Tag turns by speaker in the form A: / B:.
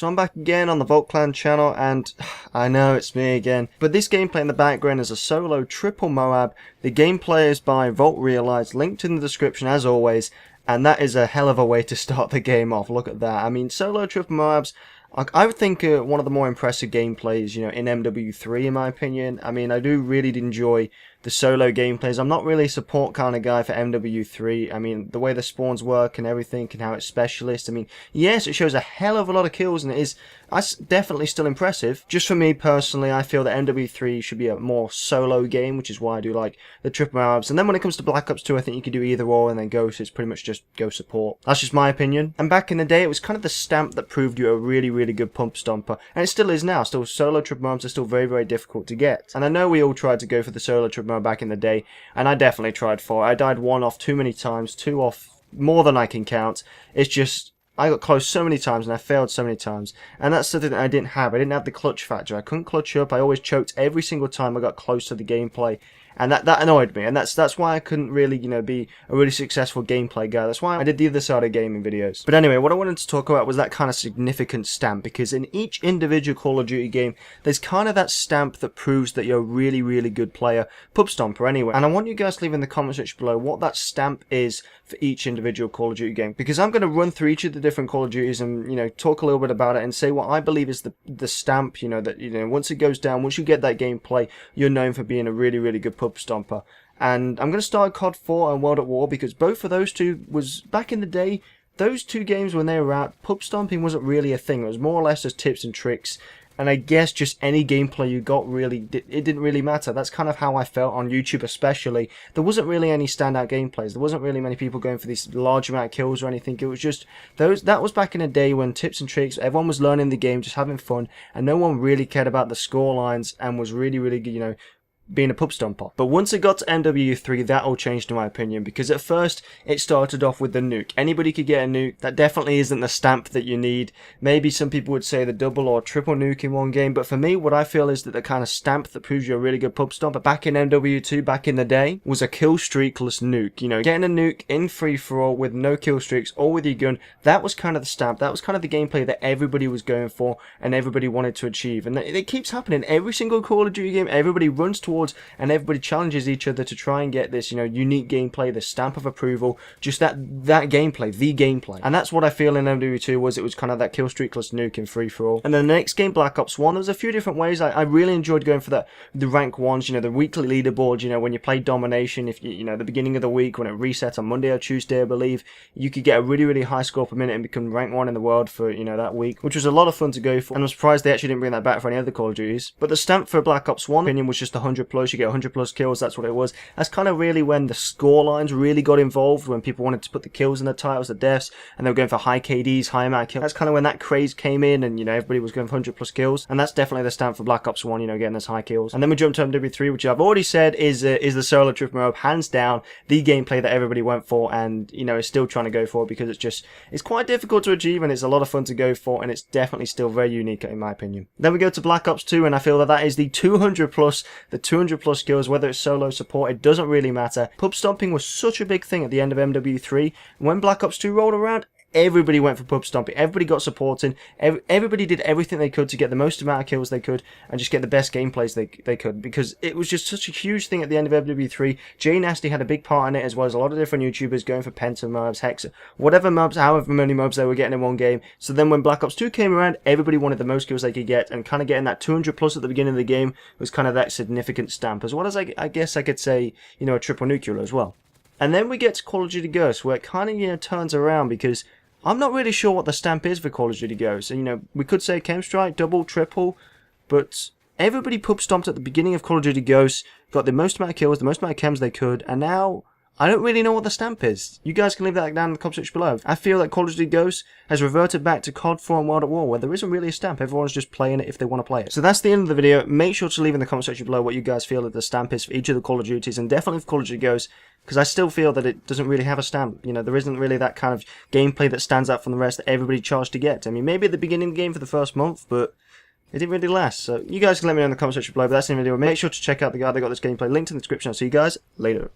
A: So I'm back again on the Vault Clan channel, and I know it's me again, but this gameplay in the background is a solo triple MOAB. The gameplay is by Vault Realized, linked in the description as always, and that is a hell of a way to start the game off. Look at that. I mean, solo triple MOABs, I would think one of the more impressive gameplays, in MW3 in my opinion. I mean, I do really enjoy the solo gameplays. I'm not really a support kind of guy for MW3. I mean, the way the spawns work and everything and how it's specialist. I mean, yes, it shows a hell of a lot of kills and that's definitely still impressive. Just for me personally, I feel that MW3 should be a more solo game, which is why I do like the triple MOABs. And then when it comes to Black Ops 2, I think you could do either or, and then Ghost is pretty much just Ghost support. That's just my opinion. And back in the day, it was kind of the stamp that proved you a really good pump stomper. And it still is now. Still, solo triple MOABs are still very difficult to get. And I know we all tried to go for the solo triple MOAB back in the day, and I definitely tried for it. I died one off too many times, two off more than I can count. It's just, I got close so many times and I failed so many times, and that's something that I didn't have. I didn't have the clutch factor. I couldn't clutch up. I always choked every single time I got close to the gameplay, and that annoyed me, and that's why I couldn't really, be a really successful gameplay guy. That's why I did the other side of gaming videos. But anyway, what I wanted to talk about was that kind of significant stamp, because in each individual Call of Duty game, there's kind of that stamp that proves that you're a really good player, pub stomper anyway. And I want you guys to leave in the comment section below what that stamp is for each individual Call of Duty game, because I'm going to run through each of the different Call of Duties and talk a little bit about it and say what I believe is the stamp, that once it goes down, once you get that gameplay, you're known for being a really good pub stomper. And I'm going to start COD 4 and World at War, because both of those two was, back in the day, those two games when they were out, pub stomping wasn't really a thing. It was more or less just tips and tricks, and I guess just any gameplay you got it didn't really matter. That's kind of how I felt on YouTube especially. There wasn't really any standout gameplays. There wasn't really many people going for these large amount of kills or anything. It was just that was back in a day when tips and tricks, everyone was learning the game, just having fun, and no one really cared about the score lines and was really being a pub stomper. But once it got to MW3, that all changed in my opinion, because at first it started off with the nuke. Anybody could get a nuke. That definitely isn't the stamp that you need. Maybe some people would say the double or triple nuke in one game, but for me, what I feel is that the kind of stamp that proves you're a really good pub stomper back in MW2, back in the day, was a kill streakless nuke. Getting a nuke in free-for-all with no kill streaks or with your gun, that was kind of the stamp. That was kind of the gameplay that everybody was going for and everybody wanted to achieve. And it keeps happening. Every single Call of Duty game, everybody runs towards and everybody challenges each other to try and get this, unique gameplay, the stamp of approval, just that gameplay, the gameplay. And that's what I feel in MW2 was. It was kind of that kill streakless nuke in free-for-all. And then the next game, Black Ops 1, there was a few different ways. I really enjoyed going for the rank ones, the weekly leaderboard, when you play domination, if the beginning of the week, when it resets on Monday or Tuesday, I believe, you could get a really high score per minute and become rank 1 in the world for, that week, which was a lot of fun to go for. And I'm surprised they actually didn't bring that back for any other Call of Duties. But the stamp for Black Ops 1, opinion, was just 100 plus. You get 100 plus kills, that's what it was. That's kind of really when the score lines really got involved, when people wanted to put the kills in the titles, the deaths, and they were going for high KDs, high amount of kills. That's kind of when that craze came in, and everybody was going for 100 plus kills, and that's definitely the stamp for Black Ops 1, getting those high kills. And then we jumped to MW3, which I've already said is the solo triple MOAB, hands down the gameplay that everybody went for, and is still trying to go for, because it's quite difficult to achieve, and it's a lot of fun to go for, and it's definitely still very unique in my opinion. Then we go to Black Ops 2, and I feel that is the 200 plus kills, whether it's solo support, it doesn't really matter. Pub stomping was such a big thing at the end of MW3. When Black Ops 2 rolled around, everybody went for pub stomping. Everybody got supporting. Everybody did everything they could to get the most amount of kills they could and just get the best gameplays they could, because it was just such a huge thing at the end of MW3. J Nasty had a big part in it, as well as a lot of different YouTubers going for Penta MOABs, Hexa, whatever MOABs, however many MOABs they were getting in one game. So then when Black Ops 2 came around, everybody wanted the most kills they could get, and kind of getting that 200 plus at the beginning of the game was kind of that significant stamp, as well as I guess I could say, a triple nuclear as well. And then we get to Call of Duty Ghosts, where it kind of, turns around, because I'm not really sure what the stamp is for Call of Duty Ghosts. And, we could say Chemstrike, double, triple, but everybody pub stomped at the beginning of Call of Duty Ghosts, got the most amount of kills, the most amount of chems they could, and now I don't really know what the stamp is. You guys can leave that down in the comment section below. I feel that Call of Duty Ghosts has reverted back to COD 4 and World at War, where there isn't really a stamp. Everyone's just playing it if they want to play it. So that's the end of the video. Make sure to leave in the comment section below what you guys feel that the stamp is for each of the Call of Duties, and definitely for Call of Duty Ghosts, because I still feel that it doesn't really have a stamp. There isn't really that kind of gameplay that stands out from the rest that everybody charged to get. I mean, maybe at the beginning of the game for the first month, but it didn't really last. So you guys can let me know in the comment section below. But that's the video. Make sure to check out the guy that got this gameplay linked in the description. I'll see you guys later.